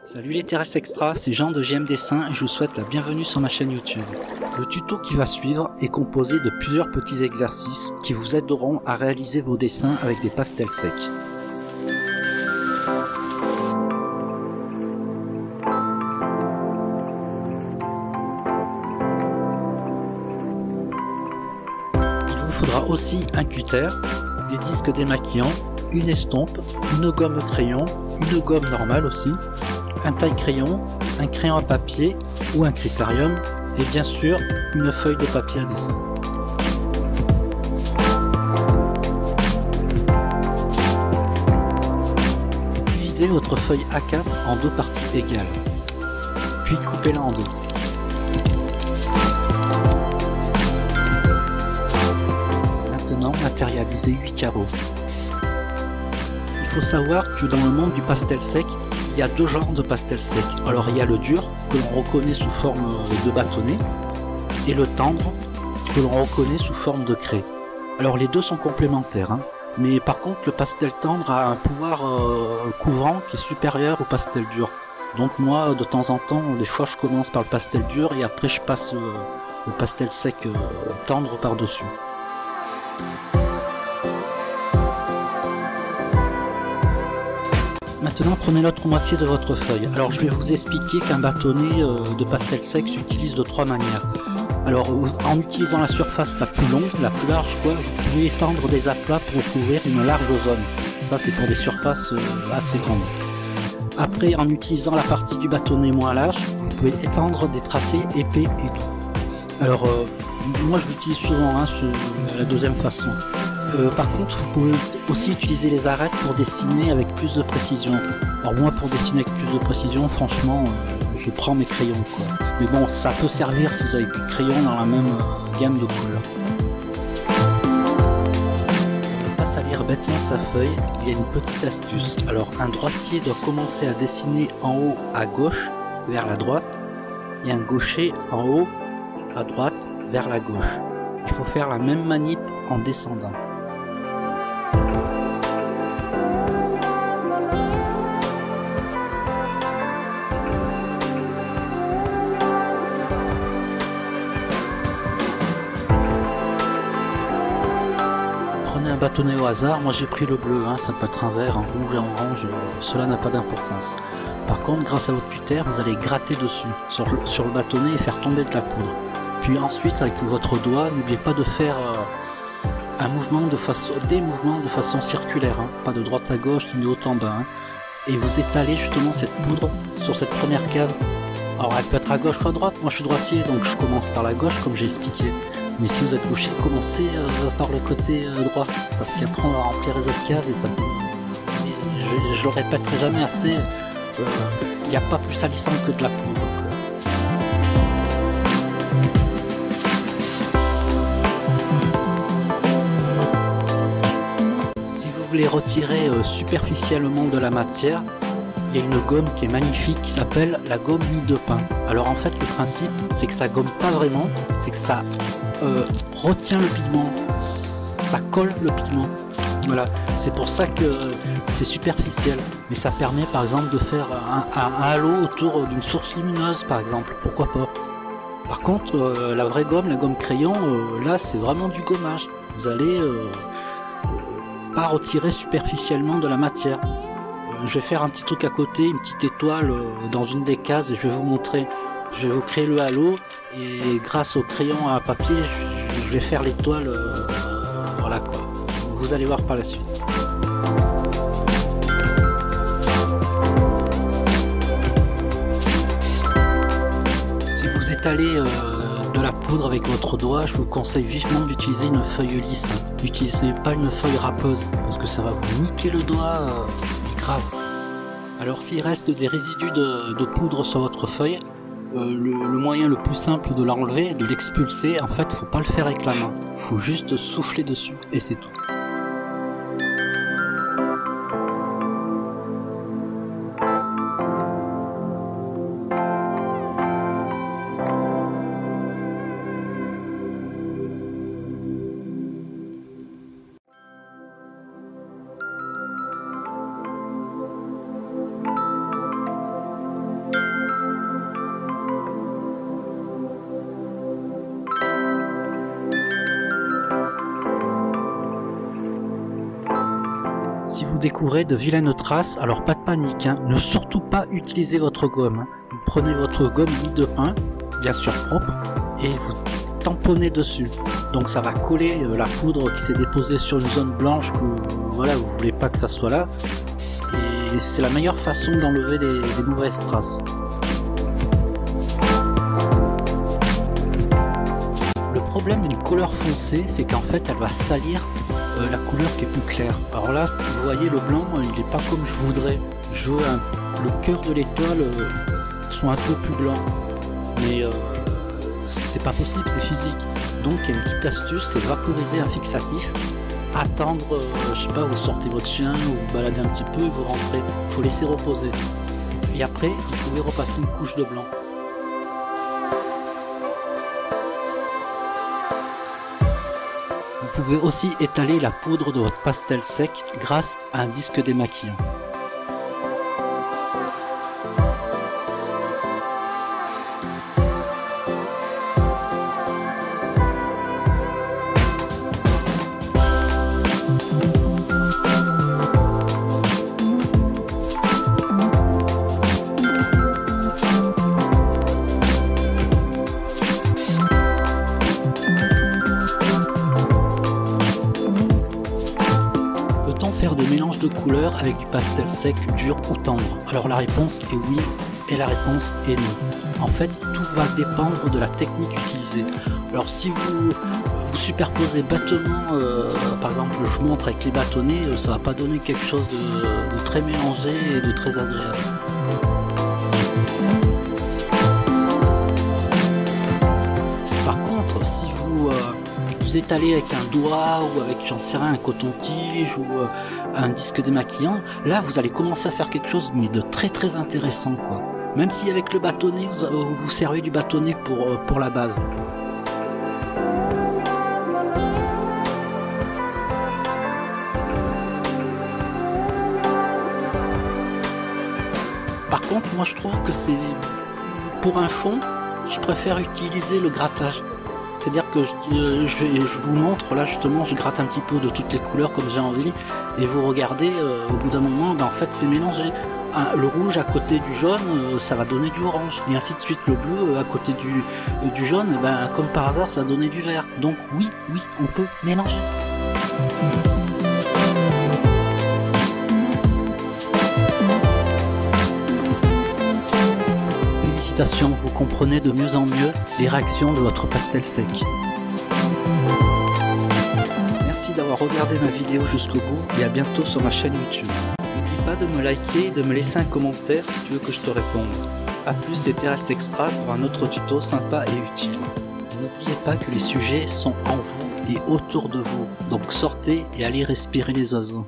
Salut les terrestres extra, c'est Jean de JM Dessin et je vous souhaite la bienvenue sur ma chaîne YouTube. Le tuto qui va suivre est composé de plusieurs petits exercices qui vous aideront à réaliser vos dessins avec des pastels secs. Il vous faudra aussi un cutter, des disques démaquillants, une estompe, une gomme crayon, une gomme normale aussi, un taille-crayon, un crayon à papier ou un critérium et bien sûr une feuille de papier à dessin. Divisez votre feuille A4 en deux parties égales, puis coupez-la en deux. Maintenant matérialisez 8 carreaux. Il faut savoir que dans le monde du pastel sec, il y a deux genres de pastel sec. Alors il y a le dur, que l'on reconnaît sous forme de bâtonnet, et le tendre, que l'on reconnaît sous forme de craie. Alors les deux sont complémentaires, hein. Mais par contre le pastel tendre a un pouvoir couvrant qui est supérieur au pastel dur. Donc moi de temps en temps, des fois je commence par le pastel dur et après je passe le pastel sec tendre par-dessus. Maintenant prenez l'autre moitié de votre feuille. Alors je vais vous expliquer qu'un bâtonnet de pastel sec s'utilise de trois manières. Alors en utilisant la surface la plus longue, la plus large, quoi, vous pouvez étendre des aplats pour couvrir une large zone. Ça c'est pour des surfaces assez grandes. Après en utilisant la partie du bâtonnet moins large, vous pouvez étendre des tracés épais et doux. Alors moi je l'utilise souvent, hein, la deuxième façon. Par contre, vous pouvez aussi utiliser les arêtes pour dessiner avec plus de précision. Alors moi, pour dessiner avec plus de précision, franchement, je prends mes crayons, quoi. Mais bon, ça peut servir si vous avez des crayons dans la même gamme de couleurs. Pour ne pas salir bêtement sa feuille, il y a une petite astuce. Alors, un droitier doit commencer à dessiner en haut à gauche, vers la droite, et un gaucher en haut à droite, vers la gauche. Il faut faire la même manip en descendant. Prenez un bâtonnet au hasard, moi j'ai pris le bleu, hein, ça peut être un vert, un rouge, un orange, cela n'a pas d'importance. Par contre, grâce à votre cutter, vous allez gratter dessus, sur le bâtonnet et faire tomber de la poudre. Puis ensuite, avec votre doigt, n'oubliez pas de faire des mouvements de façon circulaire, hein, pas de droite à gauche ni de haut en bas. Hein, et vous étalez justement cette poudre sur cette première case. Alors elle peut être à gauche ou à droite, moi je suis droitier donc je commence par la gauche comme j'ai expliqué. Mais si vous êtes gaucher, commencez par le côté droit, parce qu'après on va remplir les autres cases et ça peut... Je le répéterai jamais assez, il n'y a pas plus salissant que de la poudre. Si vous voulez retirer superficiellement de la matière, il y a une gomme qui est magnifique qui s'appelle la gomme mie de pain. Alors en fait le principe c'est que ça gomme pas vraiment, c'est que ça retient le pigment, ça colle le pigment. Voilà, c'est pour ça que c'est superficiel. Mais ça permet par exemple de faire un halo autour d'une source lumineuse par exemple, pourquoi pas. Par contre la vraie gomme, la gomme crayon, là c'est vraiment du gommage. Vous allez pas retirer superficiellement de la matière. Je vais faire un petit truc à côté, une petite étoile dans une des cases et je vais vous montrer. Je vais vous créer le halo et grâce au crayon à papier, je vais faire l'étoile. Voilà quoi. Vous allez voir par la suite. Si vous étalez de la poudre avec votre doigt, je vous conseille vivement d'utiliser une feuille lisse. N'utilisez pas une feuille râpeuse parce que ça va vous niquer le doigt. Grave. Alors s'il reste des résidus de poudre sur votre feuille, le moyen le plus simple de l'enlever, de l'expulser, en fait faut pas le faire avec la main, faut juste souffler dessus et c'est tout. découvrez de vilaines traces, alors pas de panique, hein. Ne surtout pas utiliser votre gomme. Vous prenez votre gomme mie de pain, bien sûr propre, et vous tamponnez dessus. Donc ça va coller la poudre qui s'est déposée sur une zone blanche que voilà, vous voulez pas que ça soit là. Et c'est la meilleure façon d'enlever les mauvaises traces. Le problème d'une couleur foncée, c'est qu'en fait elle va salir la couleur qui est plus claire. Alors là, vous voyez, le blanc, il n'est pas comme je voudrais. Je veux le cœur de l'étoile soit un peu plus blanc. Mais c'est pas possible, c'est physique. Donc il y a une petite astuce, c'est vaporiser un fixatif. Attendre, je sais pas, vous sortez votre chien, ou vous baladez un petit peu et vous rentrez. Il faut laisser reposer. Et après, vous pouvez repasser une couche de blanc. Vous pouvez aussi étaler la poudre de votre pastel sec grâce à un disque démaquillant. Faire des mélanges de couleurs avec du pastel sec, dur ou tendre? Alors la réponse est oui et la réponse est non. En fait, tout va dépendre de la technique utilisée. Alors si vous superposez bâtonnement, par exemple je montre avec les bâtonnets, ça va pas donner quelque chose de très mélangé et de très agréable. Par contre, si vous étalez avec un doigt ou avec, j'en sais rien, un coton-tige ou un disque démaquillant, là vous allez commencer à faire quelque chose mais de très intéressant, quoi. Même si avec le bâtonnet vous servez du bâtonnet pour la base. Par contre, moi je trouve que c'est pour un fond, je préfère utiliser le grattage. C'est-à-dire que je vous montre, là justement, je gratte un petit peu de toutes les couleurs comme j'ai envie, et vous regardez, au bout d'un moment, ben, en fait c'est mélangé. Le rouge à côté du jaune, ça va donner du orange, et ainsi de suite. Le bleu à côté du jaune, ben, comme par hasard, ça va donner du vert. Donc oui, on peut mélanger. Félicitations, vous comprenez de mieux en mieux les réactions de votre pastel sec. Merci d'avoir regardé ma vidéo jusqu'au bout et à bientôt sur ma chaîne YouTube. N'oublie pas de me liker et de me laisser un commentaire si tu veux que je te réponde. A plus et Terrestre Extra pour un autre tuto sympa et utile. N'oubliez pas que les sujets sont en vous et autour de vous, donc sortez et allez respirer les oiseaux.